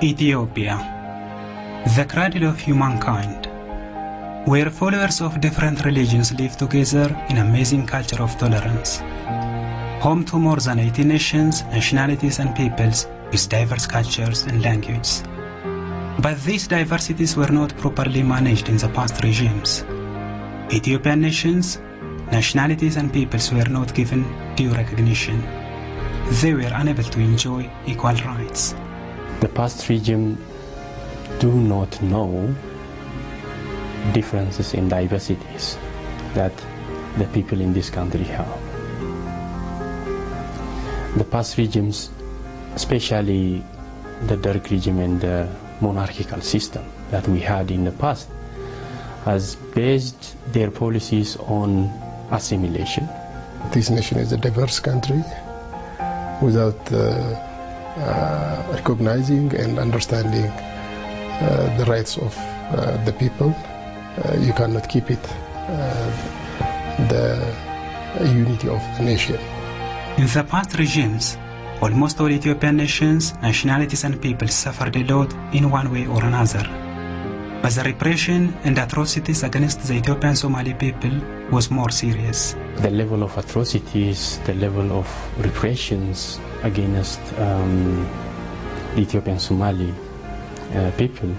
Ethiopia, the cradle of humankind, where followers of different religions live together in amazing culture of tolerance. Home to more than 80 nations, nationalities and peoples with diverse cultures and languages. But these diversities were not properly managed in the past regimes. Ethiopian nations, nationalities and peoples were not given due recognition. They were unable to enjoy equal rights. The past regime do not know differences in diversities that the people in this country have. The past regimes, especially the Derg regime and the monarchical system that we had in the past, has based their policies on assimilation. This nation is a diverse country. Without recognizing and understanding the rights of the people, you cannot keep it the unity of the nation. In the past regimes, almost all Ethiopian nations, nationalities and peoples suffered a lot in one way or another. But the repression and atrocities against the Ethiopian Somali people was more serious. The level of atrocities, the level of repressions against the Ethiopian Somali people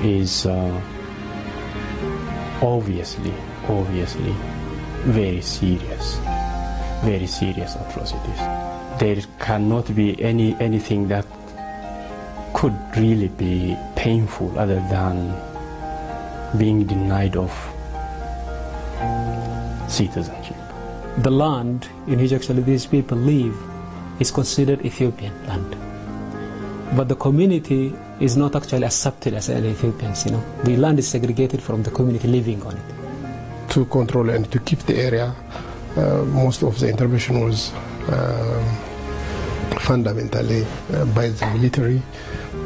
is obviously very serious atrocities. There cannot be anything that could really be painful other than being denied of citizenship. The land in which actually these people live is considered Ethiopian land. But the community is not actually accepted as Ethiopians, you know. The land is segregated from the community living on it. To control and to keep the area, most of the intervention was fundamentally by the military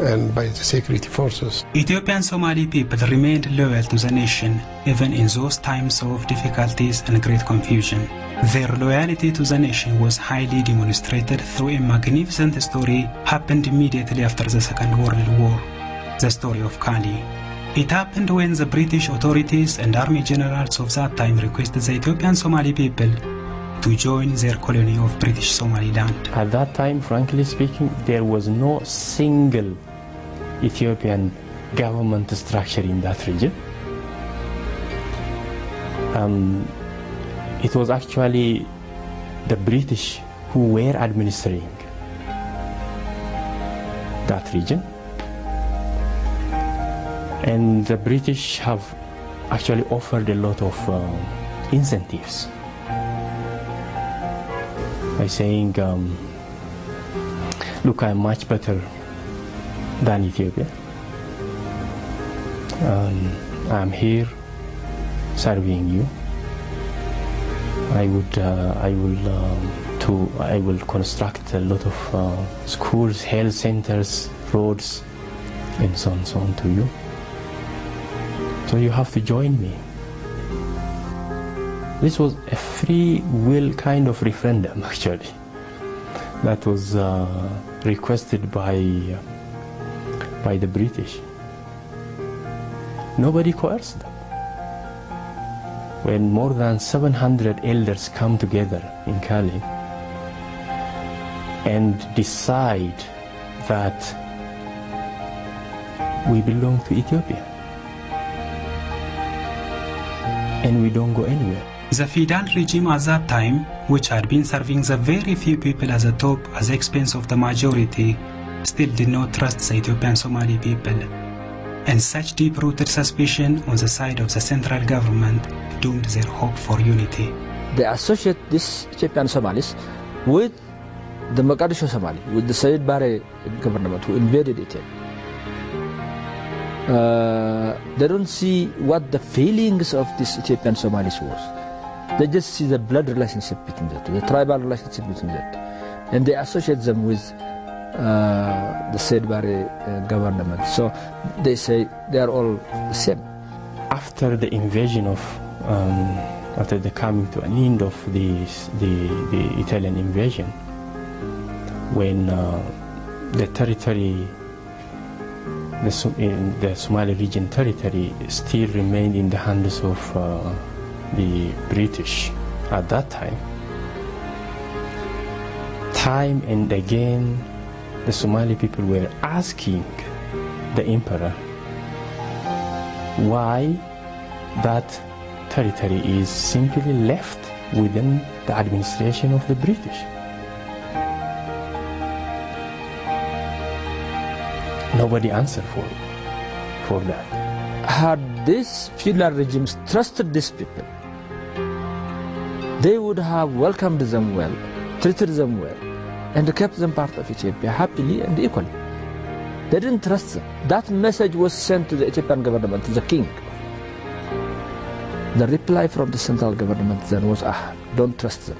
and by the security forces. Ethiopian Somali people remained loyal to the nation even in those times of difficulties and great confusion. Their loyalty to the nation was highly demonstrated through a magnificent story happened immediately after the Second World War, the story of Kali. It happened when the British authorities and army generals of that time requested the Ethiopian Somali people to join their colony of British Somaliland. At that time, frankly speaking, there was no single Ethiopian government structure in that region. It was actually the British who were administering that region. And the British have actually offered a lot of incentives by saying, look, I'm much better than Ethiopia. I'm here serving you. I will construct a lot of schools, health centers, roads, and so on to you. So you have to join me. This was a free will kind of referendum, actually, that was requested by the British. Nobody coerced them. When more than 700 elders come together in Kali and decide that we belong to Ethiopia and we don't go anywhere. The feudal regime at that time, which had been serving the very few people at the top at the expense of the majority, still did not trust the Ethiopian Somali people. And such deep-rooted suspicion on the side of the central government doomed their hope for unity. They associate this Ethiopian Somalis with the Mogadishu Somali, with the Said Barre government who invaded Ethiopia. They don't see what the feelings of these Ethiopian Somalis was. They just see the blood relationship between the two, the tribal relationship between the two. And they associate them with the Said Barre government. So they say they are all the same. After the invasion of, after the coming to an end of the Italian invasion, when the territory the Somali region territory still remained in the hands of the British at that time. Time and again, the Somali people were asking the emperor why that territory is simply left within the administration of the British. Nobody answered for that. Had these feudal regimes trusted these people, they would have welcomed them well, treated them well, and kept them part of Ethiopia happily and equally. They didn't trust them. That message was sent to the Ethiopian government, to the king. The reply from the central government then was, don't trust them.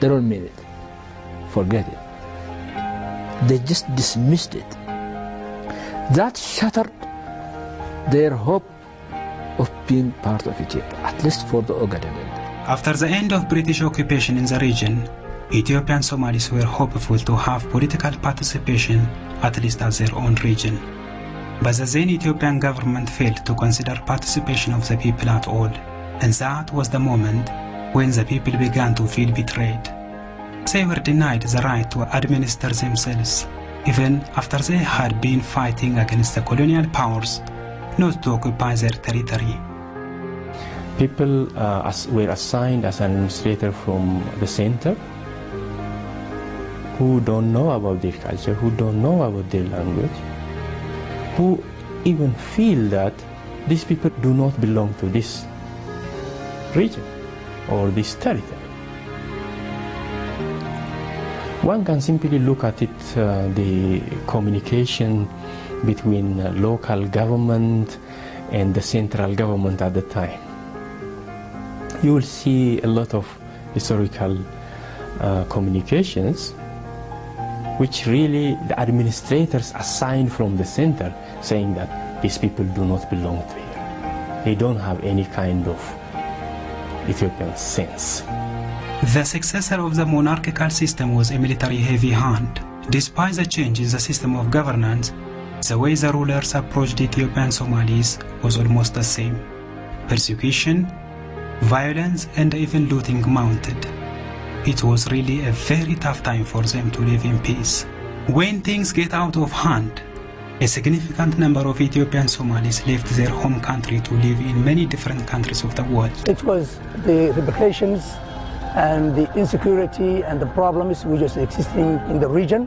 They don't mean it. Forget it. They just dismissed it. That shattered their hope of being part of Ethiopia, at least for the Ogaden. After the end of British occupation in the region, Ethiopian Somalis were hopeful to have political participation, at least as their own region. But the then Ethiopian government failed to consider participation of the people at all, and that was the moment when the people began to feel betrayed. They were denied the right to administer themselves, even after they had been fighting against the colonial powers not to occupy their territory. People were assigned as an administrator from the center, who don't know about their culture, who don't know about their language, who even feel that these people do not belong to this region or this territory. One can simply look at it, the communication between local government and the central government at the time. You will see a lot of historical communications which really the administrators assigned from the center, saying that these people do not belong to here. They don't have any kind of Ethiopian sense. The successor of the monarchical system was a military heavy hand. Despite the change in the system of governance, the way the rulers approached Ethiopian Somalis was almost the same. Persecution, violence, and even looting mounted. It was really a very tough time for them to live in peace. When things get out of hand, a significant number of Ethiopian Somalis left their home country to live in many different countries of the world. It was the repercussions and the insecurity and the problems which was existing in the region.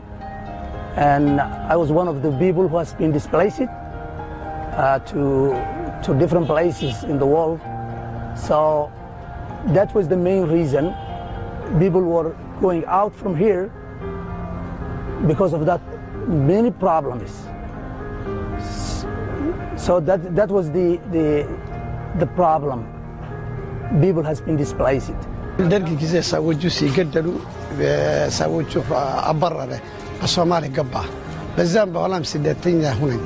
And I was one of the people who has been displaced to different places in the world. So that was the main reason people were going out from here, because of that many problems. So that was the problem. People has been displaced. درك كذا سووا سيقدروا سووا شوف أبرر الصومالي قبة بزان بولام سدتين هنا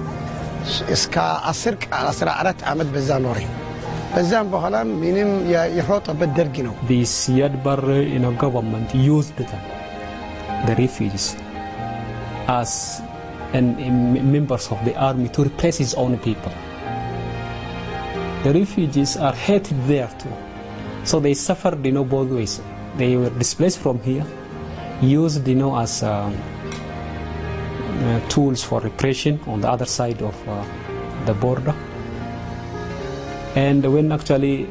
إسكا أسرك أسرع عرت عمد بزان وري بزان بولام منهم يحوط بالدرجنو. The Siad government used them, the refugees, as members of the army to replace his own people. The refugees are hated there too. So they suffered, both ways. They were displaced from here, used, as tools for repression on the other side of the border. And when actually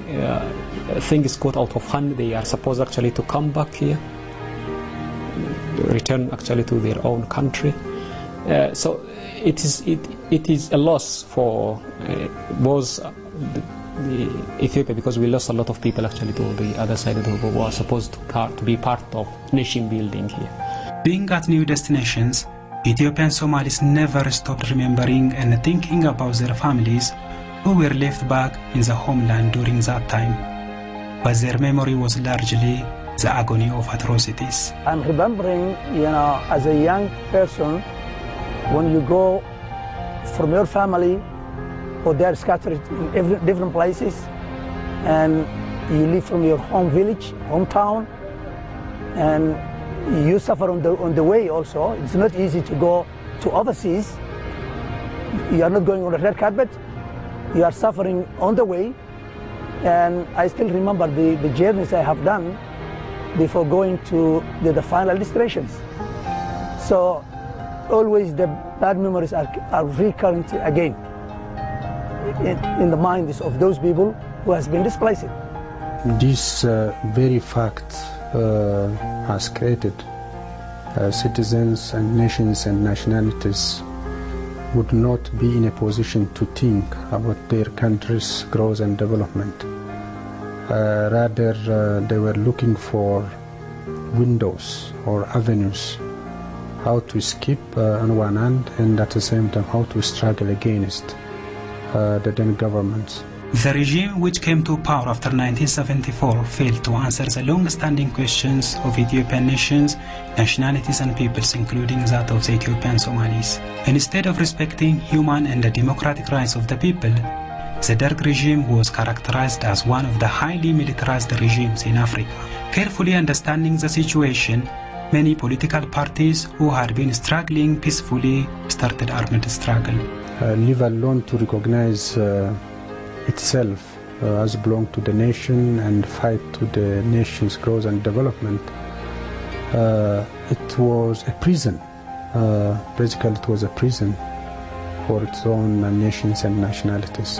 things got out of hand, they are supposed actually to come back here, return actually to their own country. So it is a loss for both the Ethiopia, because we lost a lot of people actually to the other side who were supposed to be part of nation building here. Being at new destinations, Ethiopian Somalis never stopped remembering and thinking about their families who were left back in the homeland during that time. But their memory was largely the agony of atrocities. I'm remembering, as a young person, when you go from your family, or they're scattered in different places, and you live from your home village, hometown, and you suffer on the way also. It's not easy to go to overseas, You are not going on the red carpet. You are suffering on the way. And I still remember the journeys I have done before going to the final destinations. So always the bad memories are recurrent again in the minds of those people who has been displaced. This very fact has created citizens and nations and nationalities would not be in a position to think about their country's growth and development. Rather, they were looking for windows or avenues, how to escape on one hand, and at the same time how to struggle against the then governments. The regime which came to power after 1974 failed to answer the long-standing questions of Ethiopian nations, nationalities and peoples, including that of the Ethiopian Somalis. Instead of respecting human and the democratic rights of the people, the Derg regime was characterized as one of the highly militarized regimes in Africa. Carefully understanding the situation, many political parties who had been struggling peacefully started armed struggle. Leave alone to recognize itself as belong to the nation and fight to the nation's growth and development. It was a prison. Basically, it was a prison for its own nations and nationalities.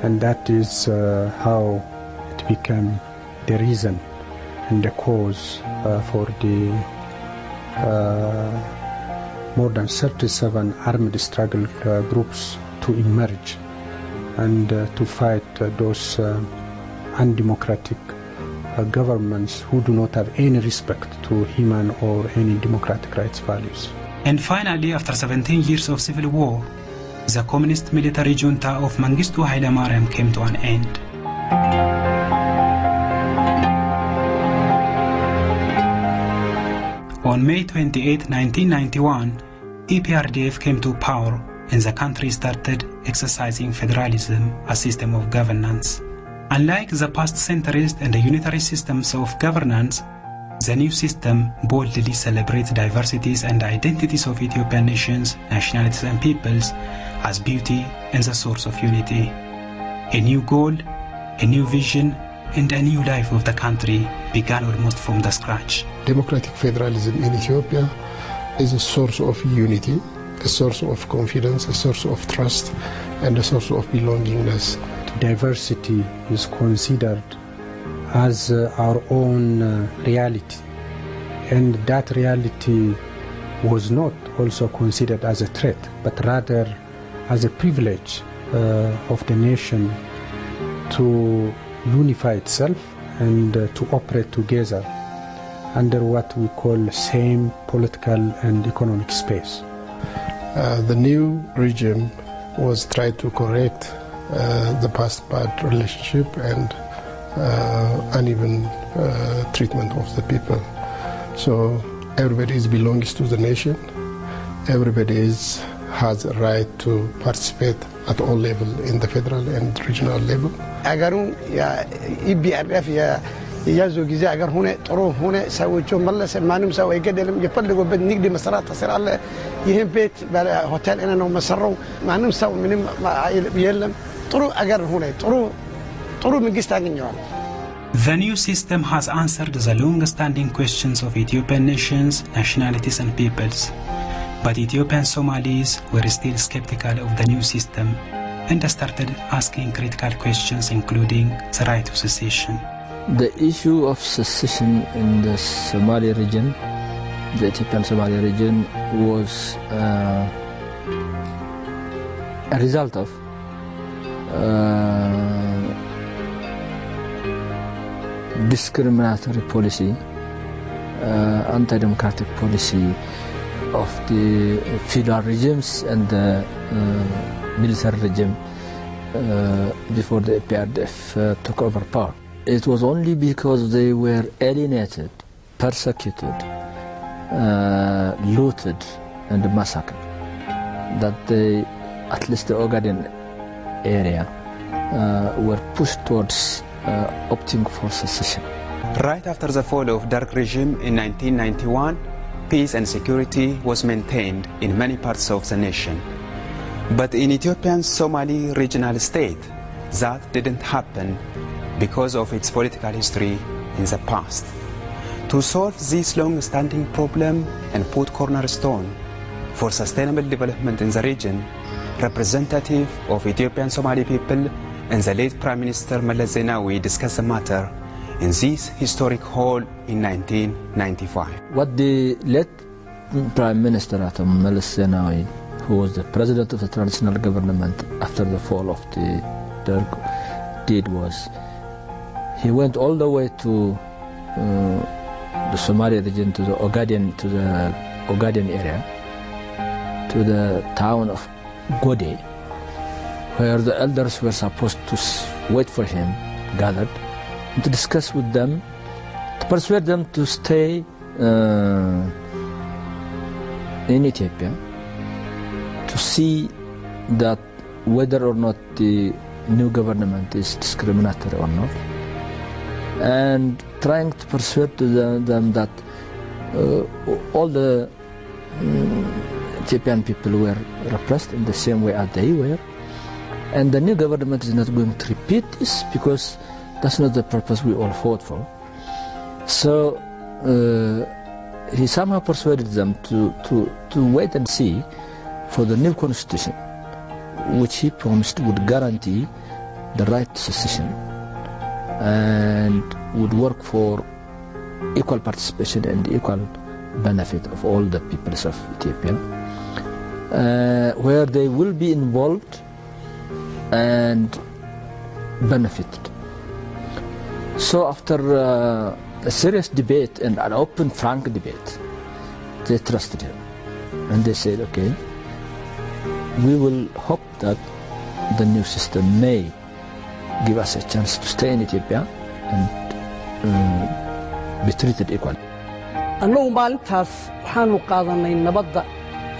And that is how it became the reason and the cause for the more than 37 armed struggle groups to emerge and to fight those undemocratic governments who do not have any respect to human or any democratic rights values. And finally, after 17 years of civil war, the communist military junta of Mengistu Haile Mariam came to an end. On May 28, 1991, EPRDF came to power and the country started exercising federalism, a system of governance. Unlike the past centrist and the unitary systems of governance, the new system boldly celebrates diversities and identities of Ethiopian nations, nationalities and peoples as beauty and the source of unity. A new goal, a new vision, and a new life of the country began almost from the scratch. Democratic federalism in Ethiopia is a source of unity, a source of confidence, a source of trust, and a source of belongingness. Diversity is considered as our own reality, and that reality was not also considered as a threat, but rather as a privilege of the nation to unify itself and to operate together under what we call same political and economic space. The new regime was trying to correct the past bad relationship and uneven treatment of the people. So everybody belongs to the nation. Everybody has a right to participate at all levels in the federal and regional level. أجرون يا EPRDF يا يجازو جزاء أجر هنا طروه هنا سوي شو ملص ما نمسوي يقدر يفلقوا بدنقدي مسارات تصير على يهم بيت هوتيل أنا نوم مسروا ما نمسوي من ما يلم طرو أجر هنا طرو من قستان يوم. The new system has answered the long-standing questions of Ethiopian nations, nationalities and peoples. But Ethiopian Somalis were still skeptical of the new system and started asking critical questions, including the right to secession. The issue of secession in the Somali region, the Ethiopian Somali region, was a result of discriminatory policy, anti-democratic policy of the feudal regimes and the military regime before the EPRDF took over power. It was only because they were alienated, persecuted, looted and massacred that they, at least the Ogaden area, were pushed towards opting for secession. Right after the fall of Derg regime in 1991, peace and security was maintained in many parts of the nation. But in Ethiopian Somali regional state, that didn't happen because of its political history in the past. To solve this long-standing problem and put cornerstone for sustainable development in the region, representative of Ethiopian Somali people and the late Prime Minister Meles Zenawi discussed the matter in this historic hall in 1995. What the late Prime Minister Meles Zenawi, who was the president of the transitional government after the fall of the Derg, did was he went all the way to the Somali region, to the Ogaden area, to the town of Gode, where the elders were supposed to wait for him, gathered, and to discuss with them, to persuade them to stay in Ethiopia, to see that whether or not the new government is discriminatory or not, and trying to persuade to them that all the Ethiopian people were repressed in the same way as they were, and the new government is not going to repeat this because that's not the purpose we all fought for. So he somehow persuaded them to wait and see for the new constitution, which he promised would guarantee the right to secession and would work for equal participation and equal benefit of all the peoples of Ethiopia, where they will be involved and benefited. So after a serious debate and an open, frank debate, they trusted him and they said, okay, we will hope that the new system may give us a chance to stay in Ethiopia and be treated equally. annagu maalintaas waxaanu qaadanay nabadda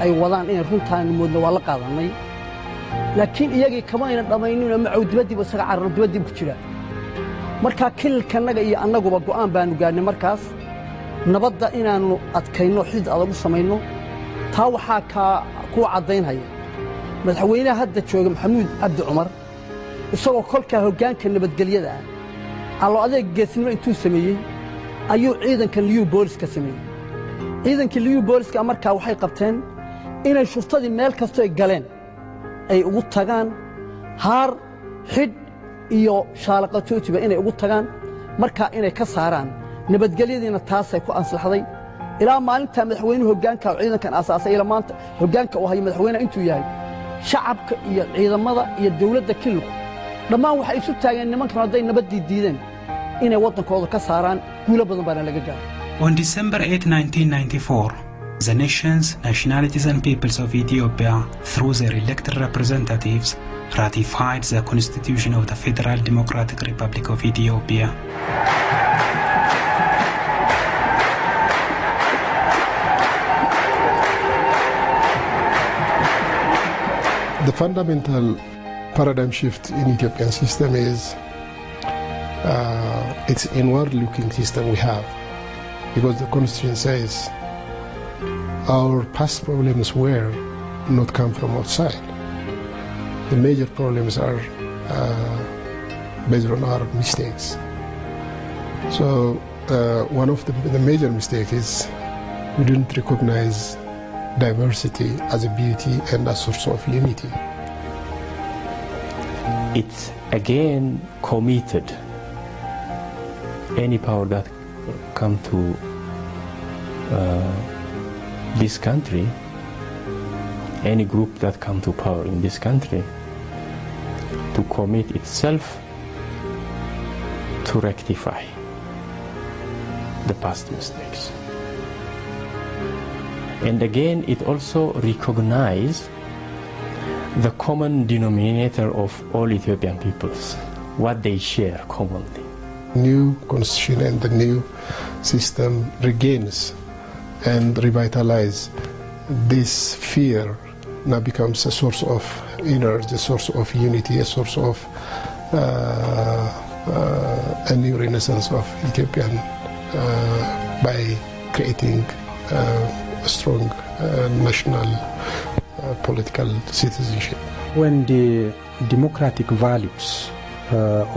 ay wadaan in runtaan moodna waa la qaadanay laakiin iyagii kama ayna dhamaynin ama cawdibadiiba isaga carro dibadii ku jira marka kilkanaga iyo annaguba go'aan baanu gaarnay markaas nabadda inaanu adkayno xid adag u sameeyno taa waxa ka ku cadeynaya madaxweynaha hadda jooga Maxamuud Cabdi Cumar isagoo kolka hoggaanka nabadgelyada allo adeeg geesnimo intuu sameeyay ayuu ciidanka liyu booliska sameeyay ciidanka liyu booliska markaa waxay qabteen inay shurtadii meel kasto ay galeen ay ugu tagaan haar xid iyo shaalaqatootiba inay ugu tagaan markaa inay ka saaraan nabadgelyadiina taas ay ku ansaxday ilaa maalinta madaxweynuhu hoggaanka ciidankan asaasay ilaa maanta hoggaanka uu hayo madaxweynaha intuu yahay shacabka iyo ciidamada iyo dawladda kilku dhammaan waxay isu taageen nimankan haday nabadii diideen inay wadankooda ka saaraan guulo badan baa laga gaaray. On December 8, 1994, the nations, nationalities and peoples of Ethiopia, through their elected representatives, ratified the Constitution of the Federal Democratic Republic of Ethiopia. The fundamental paradigm shift in Ethiopian system is it's inward-looking system we have, because the constitution says our past problems were not come from outside. The major problems are based on our mistakes. So one of the major mistakes is we didn't recognize diversity as a beauty and a source of unity. It's again committed any power that come to this country, any group that come to power in this country, to commit itself to rectify the past mistakes. And again, it also recognizes the common denominator of all Ethiopian peoples, what they share commonly. New constitution and the new system regains and revitalizes this fear, now becomes a source of energy, a source of unity, a source of a new renaissance of Ethiopian by creating a strong national political citizenship. When the democratic values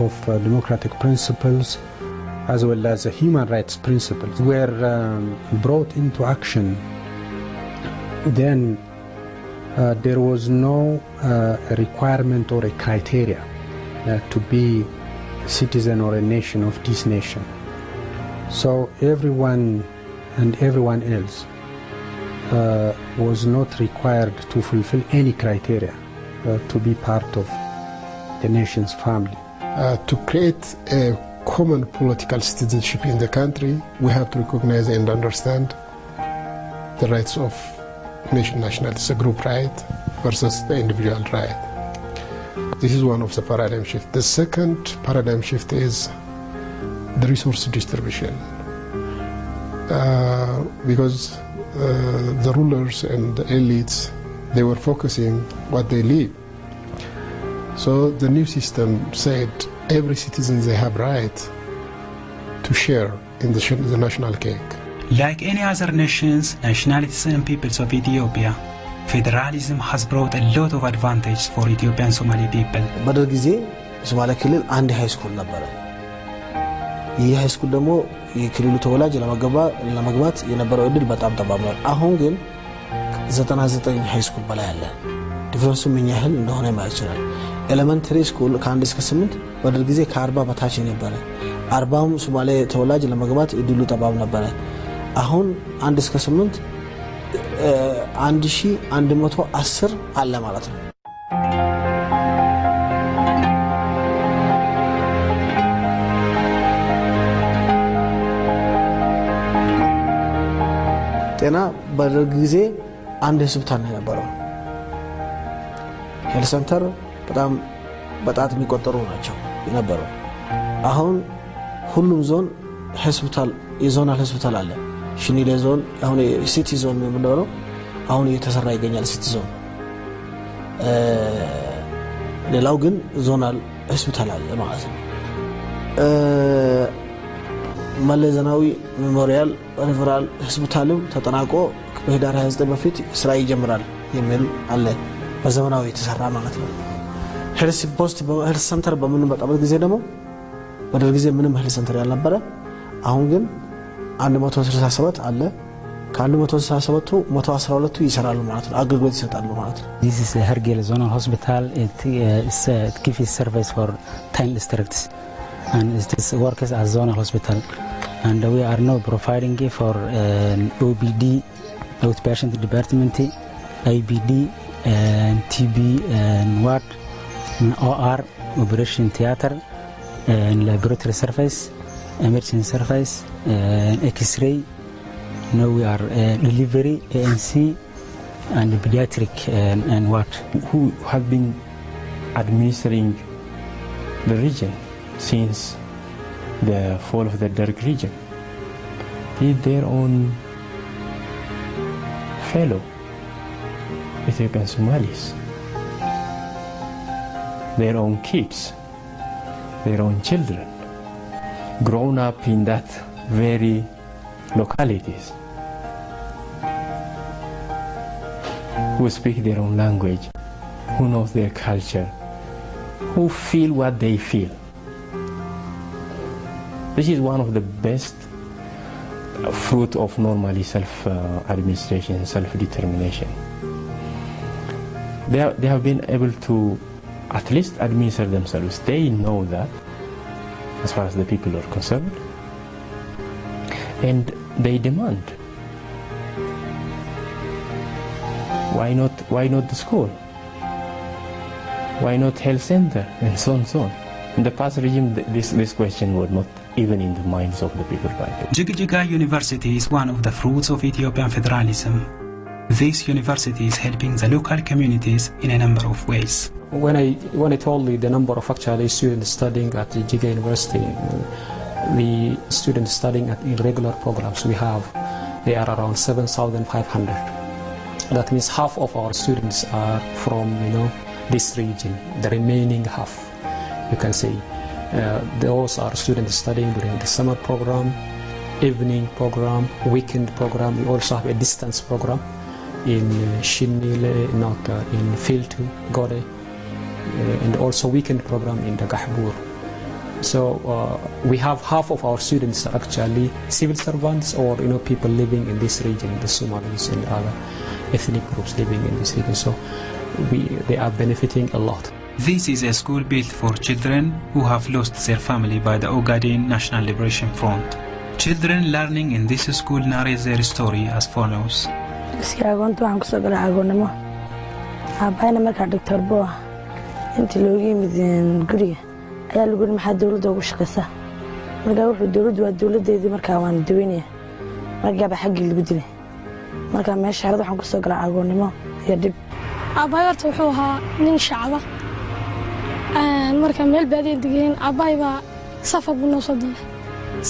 of democratic principles as well as human rights principles were brought into action, then there was no requirement or a criteria to be a citizen or a nation of this nation. So everyone and everyone else was not required to fulfill any criteria to be part of the nation's family. To create a common political citizenship in the country, we have to recognize and understand the rights of nationalities, a group right versus the individual right. This is one of the paradigm shifts. The second paradigm shift is the resource distribution. Because the rulers and the elites, they were focusing what they leave. So the new system said every citizen, they have right to share in the national cake. Like any other nations, nationalities and peoples of Ethiopia, federalism has brought a lot of advantage for Ethiopian Somali people. በደርግ ጊዜ ሶማሌ ክልል አንድ ሃይ ስኩል ነበረ። ይህ ሃይ ስኩል ደግሞ የክልሉ ተወላጅ ለመግባት የነበረው እድል በጣም ጠባብ ነው። አሁን ግን 99 ሃይ ስኩል በላይ አለ። ዲፈረንሱ ምን ያህል እንደሆነ ማየት ይችላል። ኤሌመንተሪ ስኩል ከ1 እስከ 8 በደርግ ጊዜ ከ40 በታች ነበረ። 40ም ሶማሌ ተወላጅ ለመግባት እድሉ ጠባብ ነበረ። አሁን 1 እስከ 8 1110 አለ ማለት ነው። ጤና በደርግ ጊዜ አንድ ሆስፒታል ነው የነበረው። ሄልት ሴንተር በጣት የሚቆጠሩ ናቸው የነበረው። አሁን ሁሉም ዞን ሆስፒታል የዞናል ሆስፒታል አለ። ሽኒሌ ዞን አሁን ሲቲ ዞን የምንለው አሁን እየተሰራ ይገኛል ሲቲ ዞን። ሌላው ግን ዞናል ሆስፒታል አለ ማለት ነው። መለዘናዊ ሜሞሪያል ሪፈራል ሆስፒታልም ተጠናቆ በህዳር 29 በፊት ስራ ይጀምራል የሚል አለ በዘመናዊ የተሰራ ማለት ነው። ሄልስ ሴንተር በምንመጣበት ጊዜ ደግሞ በደርግ ጊዜ ምንም ሄልስ ሴንተር ያልነበረ አሁን ግን 167 አለ። ከ167ቱ 112ቱ ይሰራሉ ማለት ነው፣ አገልግሎት ይሰጣሉ ማለት ነው። This is a Hergel zonal hospital. It gives service for 10 districts and it works as zonal hospital. And we are now providing for OBD, outpatient department, IBD, and TB, and ward, and OR, operation theater, and laboratory service, emergency service, and X-ray. Now we are delivery, ANC, and pediatric, and what? Who have been administering the region since the fall of the Derg region did their own fellow Ethiopian Somalis, their own kids, their own children, grown up in that very localities, who speak their own language, who knows their culture, who feel what they feel. This is one of the best fruit of normally self-administration, self-determination. They have been able to at least administer themselves. They know that as far as the people are concerned. And they demand. Why not the school? Why not health center? And so on and so on. In the past regime, this question was not even in the minds of the people. Jigjiga University is one of the fruits of Ethiopian federalism. This university is helping the local communities in a number of ways. When I told you the number of actually students studying at Jigjiga University, the students studying at irregular programs we have, they are around 7,500. That means half of our students are from this region. The remaining half, you can say, those are students studying during the summer program, evening program, weekend program. We also have a distance program. in Shinile, Naka, in Filtu, Gode, and also weekend program in the Gahbur. So we have half of our students are actually civil servants or people living in this region, the Somalis and other ethnic groups living in this region. So they are benefiting a lot. This is a school built for children who have lost their family by the Ogaden National Liberation Front. Children learning in this school narrate their story as follows. ayaa lagu yiri maxaa dawladda ugu shaqeysaa markaa wuxuu dawladdu waa dawladdeedii markaa waan daweynaya markaa baa xaggi lagu dilay markaa meesha xarada waxaan ku soo galay agoonnimo iyo dib aabbahay horta wuxuu ahaa nin shacaba markaa meel baadiya degeen aabbahay baa safar buu noo soo doonay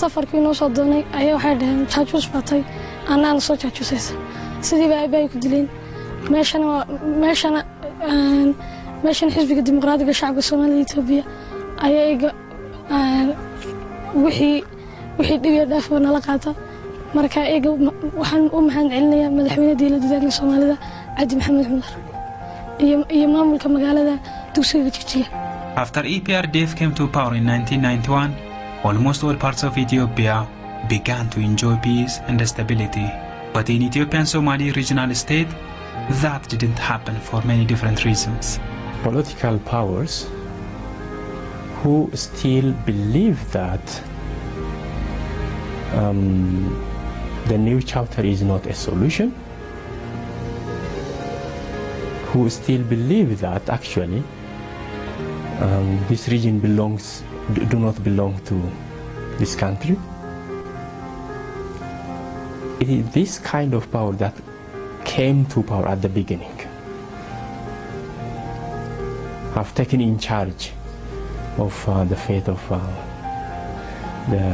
safarkii noo soo doonay ayaa waxay dhaheen jaajuus batay annaana soo jaajuusaysa sidii baa aabbahay ku dileen meeshana xisbiga dimuqraadiga shacabka Soomaaliya Ethiopian ayaga wixii dhibiga dhaafo nala qaata marka ayaga waxaan u mahad celinayaa madaxweynaha dowladda Soomaalida Cabdi Maxamed Cumar iyo maamulka magaalada dugsiga Jijiga. After EPRDF came to power in 1991, almost all parts of Ethiopia began to enjoy peace and stability. But in Ethiopian Somali regional state, that didn't happen for many different reasons. Political powers who still believe that the new charter is not a solution, who still believe that actually this region do not belong to this country. It is this kind of power that came to power at the beginning, have taken in charge of the fate of the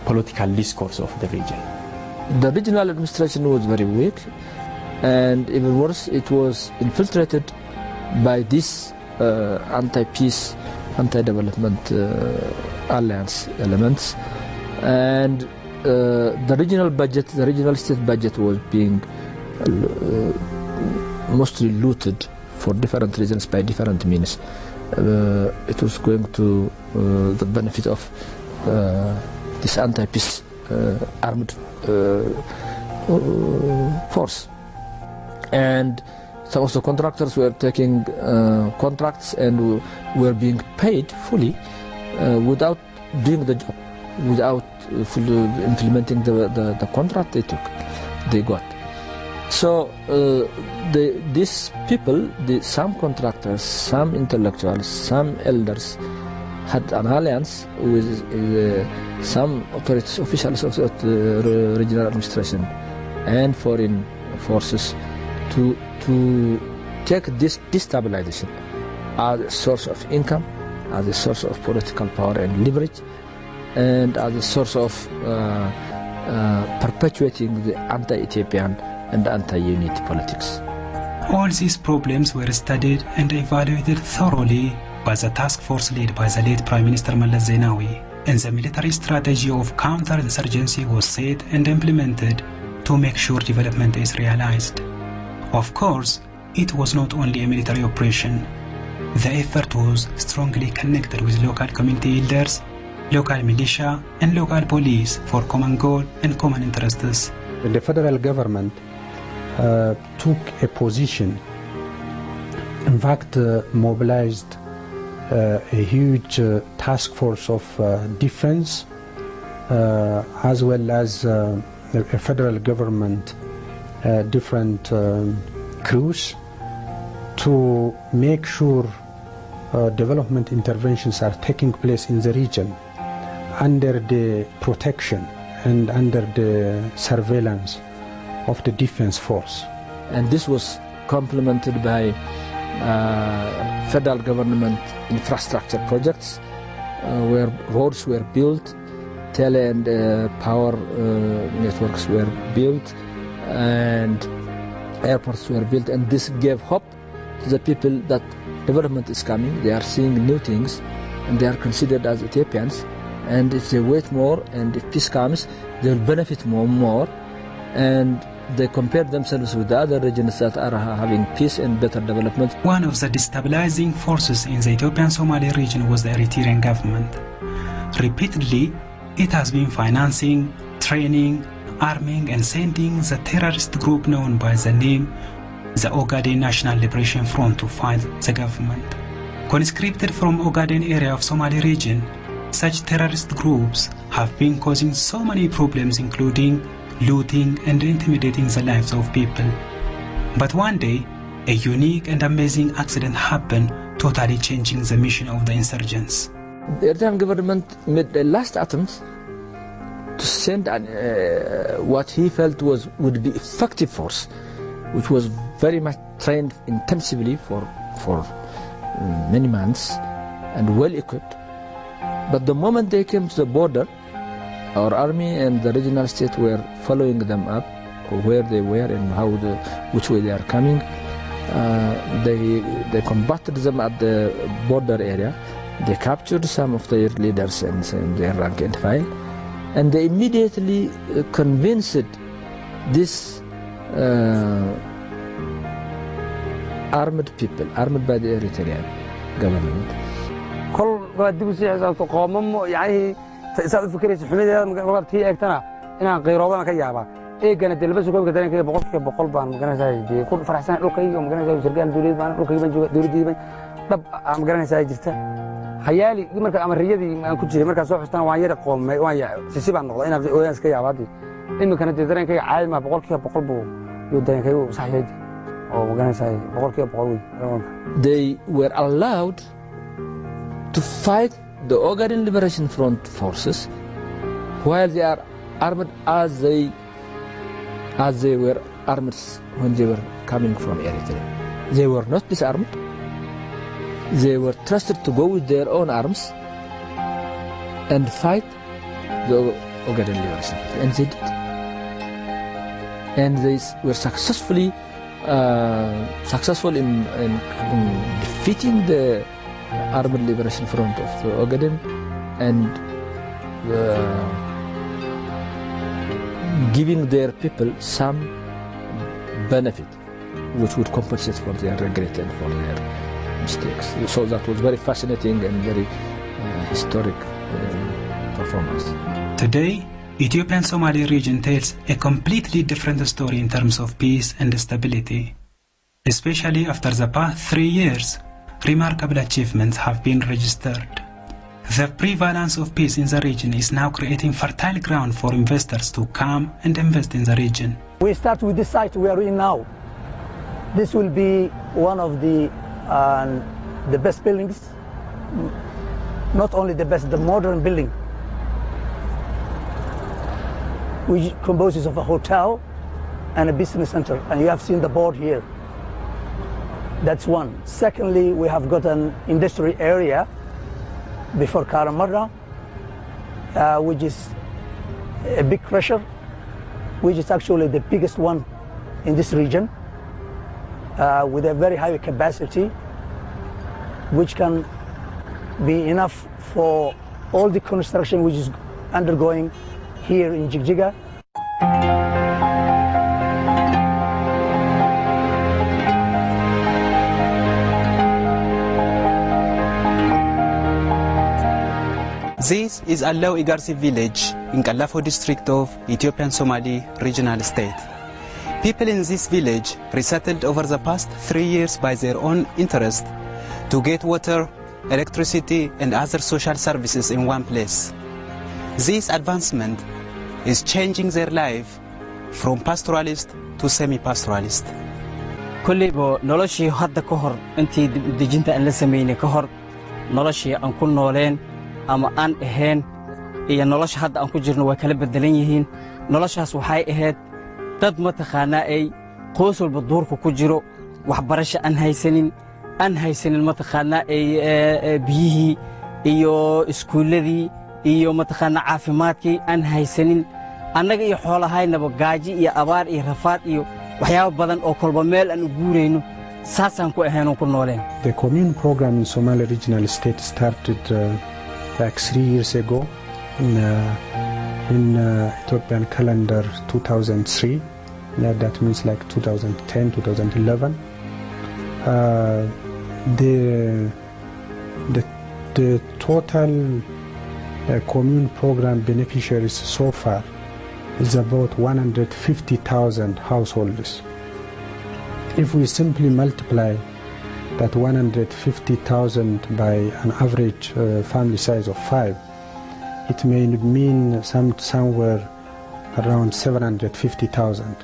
political discourse of the region. The regional administration was very weak, and even worse, it was infiltrated by this anti-peace, anti-development alliance elements, and the regional state budget was being mostly looted for different reasons by different means. It was going to the benefit of this anti-peace armed force, and some of the contractors were taking contracts and were being paid fully without doing the job, without implementing the contract they got. So these people, some contractors, some intellectuals, some elders had an alliance with some authorities, officials of the regional administration and foreign forces to take this destabilization as a source of income, as a source of political power and leverage, and as a source of perpetuating the anti-Ethiopian and anti-unity politics. All these problems were studied and evaluated thoroughly by the task force led by the late Prime Minister Meles Zenawi, and the military strategy of counterinsurgency was set and implemented to make sure development is realized. Of course, it was not only a military operation. The effort was strongly connected with local community elders, local militia, and local police for common goal and common interests. The federal government took a position, in fact mobilized a huge task force of defense as well as a federal government different crews to make sure development interventions are taking place in the region under the protection and under the surveillance of the defense force. And this was complemented by federal government infrastructure projects where roads were built, tele and power networks were built, and airports were built, and this gave hope to the people that development is coming. They are seeing new things and they are considered as Ethiopians, and if they wait more and if peace comes, they will benefit more, and they compare themselves with the other regions that are having peace and better development. One of the destabilizing forces in the Ethiopian Somali region was the Eritrean government. Repeatedly, it has been financing, training, arming and sending the terrorist group known by the name the Ogaden National Liberation Front to fight the government. Conscripted from Ogaden area of Somali region, such terrorist groups have been causing so many problems, including looting and intimidating the lives of people. But one day, a unique and amazing accident happened, totally changing the mission of the insurgents. The Eritrean government made the last attempt to send what he felt would be effective force, which was very much trained intensively for many months and well equipped. But the moment they came to the border, our army and the regional state were following them up, where they were and which way they are coming. They combated them at the border area. They captured some of their leaders and their rank and file, and they immediately convinced this armed people, armed by the Eritrean government. eegana dalbas ko gadanay boqol baan magaranayay ku faraxsan dhulkayga magaranayay sargaal dawlad baan dhulkayga dawladdiiba dab aan magaranayay jirta xayaali marka amariyadii aan ku jiray marka soo xustaan waan yar qoomay waan si baan noqday inaan ooyaan iska yaabadi imikana dareenkayga caadi ma boqol buu iyo dareenkaygu saxiyay oo magaranayay boqol. They were allowed to fight the Ogaden Liberation Front forces while they are armed as they were armed when they were coming from Eritrea. They were not disarmed. They were trusted to go with their own arms and fight the Ogaden Liberation Front. And they did. And they were successful in defeating the Armed Liberation Front of the Ogaden and giving their people some benefit which would compensate for their regret and for their mistakes. So that was very fascinating and very historic performance. Today, Ethiopian Somali region tells a completely different story in terms of peace and stability. Especially after the past 3 years, remarkable achievements have been registered. The prevalence of peace in the region is now creating fertile ground for investors to come and invest in the region. We start with this site we are in now. This will be one of the best buildings, not only the best, the modern building, which composes of a hotel and a business center, and you have seen the board here. That's one. Secondly, we have got an industrial area before Karamarra, which is a big crusher, which is actually the biggest one in this region, with a very high capacity, which can be enough for all the construction which is undergoing here in Jigjiga. This is Allau Igarsi village in Kalafo district of Ethiopian Somali regional state. People in this village resettled over the past 3 years by their own interest to get water, electricity and other social services in one place. This advancement is changing their life from pastoralist to semi-pastoralist. كل نولشي هذا كهر أنت دجنت أن لسميني كهر نولشي أن كل نولين أما أن إهين إيه نولش هذا أن كجرنا وكلب الدلينيهين نولش هسوحي إهد تد متخانا أي قوسل بالدور كجرو وحبرش أن هاي سنين متخانا أي بيه إيو إسكولذي إيو متخانا عافماتكي أن هاي سنين أنك إيو حولها هاي نبقاجي إيو أبار إيو رفات إيو وحياة بدن أو كل بميل أن أقولينو ساسا نكو إهين وكل نولين. The commune program in Somali regional state started like 3 years ago in Ethiopian calendar 2003, that means like 2010, 2011. The total commune program beneficiaries so far is about 150,000 households. If we simply multiply that 150,000 by an average family size of 5, it may mean somewhere around 750,000.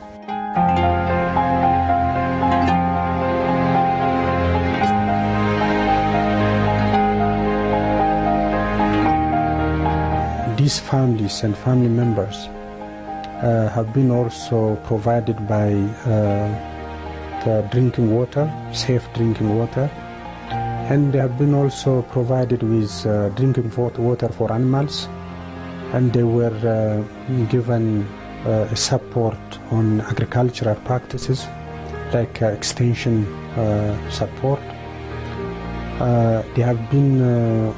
These families and family members have been also provided by the drinking water, safe drinking water, and they have been also provided with drinking water for animals, and they were given support on agricultural practices like extension support. They have been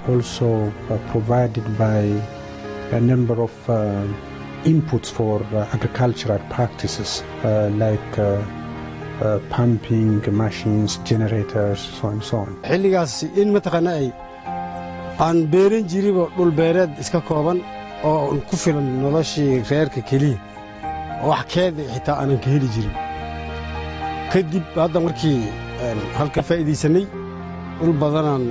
also provided by a number of inputs for agricultural practices like pumping machines, generators, so on and so on. xilligaas in mataqaana ay aan beerin jiriba dhul beereed iska kooban oo ku filan noloshii reerka kaliya wax keeda xitaa aanan ka heli jirin kadib hadda markii halka faa'iideysanay dhul badanaan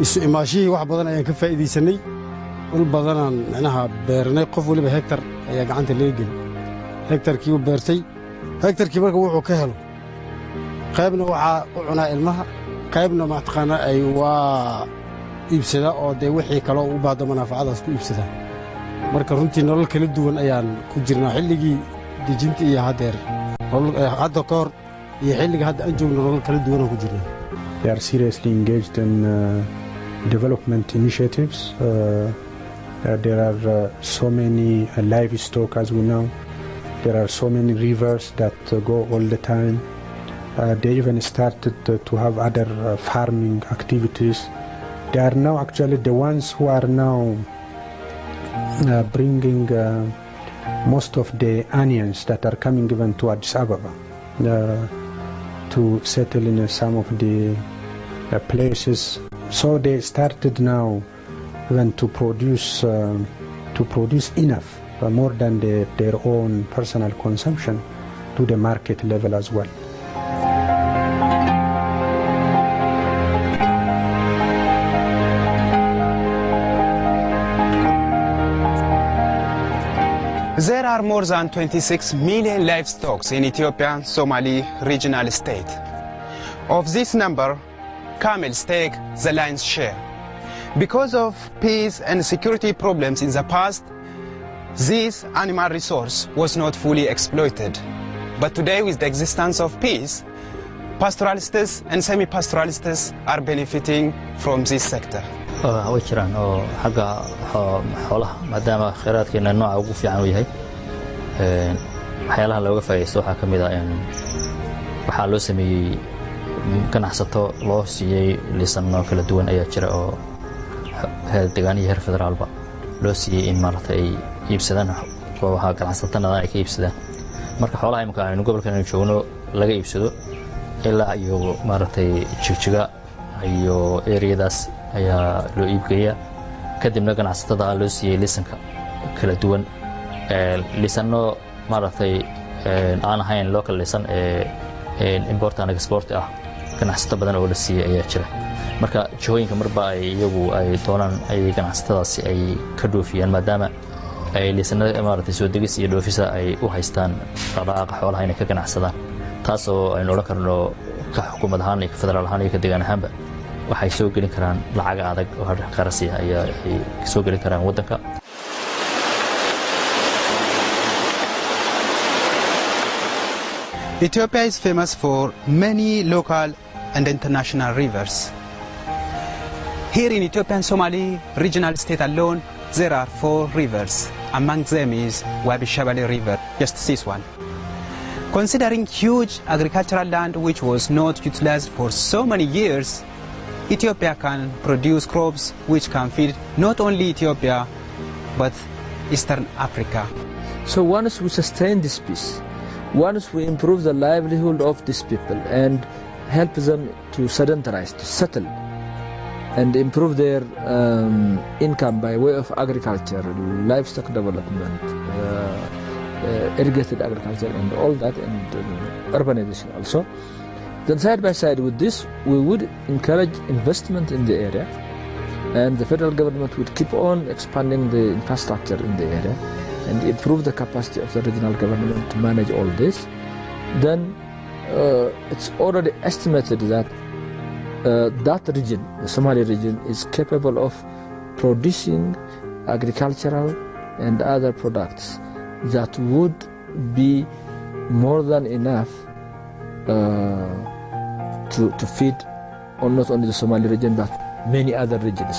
isu imaashihii wax badan ayaan ka faa'iideysanay dhul badanaan macnaha beernay qof waliba hektar ayaa gacanta laga geli hektarkii uu beertay hektarkii marka wuxuu ka helo qaybna waxaa u cunaa ilmaha qaybna mataqaana ay waa iibsadaa oo dee wixii kaloo u baahdo manaafacadaas ku iibsadaa marka runtii nolol kala duwan ayaan ku jirnaa xilligii dejinta iyo haddeer hadda ka hor iyo xilliga hadda aan joogno nolol kala duwan aan ku jirnaa. They are seriously engaged in development initiatives. There are so many livestock, as we know. There are so many rivers that go all the time. They even started to have other farming activities. They are now actually the ones who are now bringing most of the onions that are coming even to Addis Ababa to settle in some of the places. So they started now even to produce enough, more than their own personal consumption, to the market level as well. There are more than 26 million livestock in Ethiopian Somali regional state. Of this number, camels take the lion's share. Because of peace and security problems in the past, this animal resource was not fully exploited. But today, with the existence of peace, pastoralists and semi-pastoralists are benefiting from this sector. way jiraan oo xagga xoolaha maadaama kheyraadkeena nooca ugu fiican uu yahay waxyaalaha looga faa'iideysto waxaa ka mid ah in waxaa loo sameeyey ganacsato loo siiyey liisanno kala duwan ayaa jira oo heer deegaan iyo heer federaalba loo siiyey in maaragtay ay iibsadaan kooxaha ganacsatada ay ka iibsadaan marka xoolaha imika aynu gobolkan joogno laga iibsado ilaa iyo maaragtay jigjiga iyo ereyadaas ayaa loo iibgeeyaa kadibna ganacsatada loo siiyey liisanka kala duwan liisanno maaragtay aan ahayn local liisan import and export ah ganacsato badan oo la siiyey ayaa jira marka jihooyinka marba ay iyagu ay doonaan ay ganacsatadaasi ay ka dhoofiyaan maadaama ay liisanada maaragtay soo degis iyo dhoofisa ay u haystaan dhaqdhaqaaqa xoolaha inay ka ganacsadaan taasoo aynu odhan karno ka xukuumad ahaan iyo ka federaal ahaan iyo ka deegaan ahaanba waxay soo gelin karaan lacaga adag oo qarasi ah ayaa ay soo gelin karaan waddanka. Ethiopia is famous for many local and international rivers. Here in Ethiopian Somali regional state alone, there are 4 rivers. Among them is Wabi Shabale River, just this one. Considering huge agricultural land which was not utilized for so many years, Ethiopia can produce crops which can feed not only Ethiopia but Eastern Africa. So once we sustain this peace, once we improve the livelihood of these people and help them to sedentarize, to settle, and improve their income by way of agriculture, livestock development, irrigated agriculture and all that, and urbanization also, then side by side with this, we would encourage investment in the area, and the federal government would keep on expanding the infrastructure in the area and improve the capacity of the regional government to manage all this. Then it's already estimated that that region, the Somali region, is capable of producing agricultural and other products that would be more than enough to feed not only the Somali region but many other regions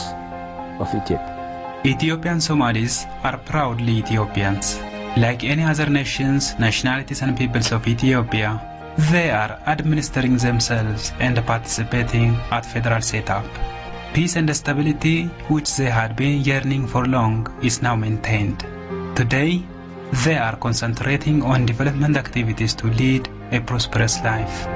of Ethiopia. Ethiopian Somalis are proudly Ethiopians. Like any other nations, nationalities and peoples of Ethiopia, they are administering themselves and participating at federal setup. Peace and stability, which they had been yearning for long, is now maintained. Today, they are concentrating on development activities to lead a prosperous life.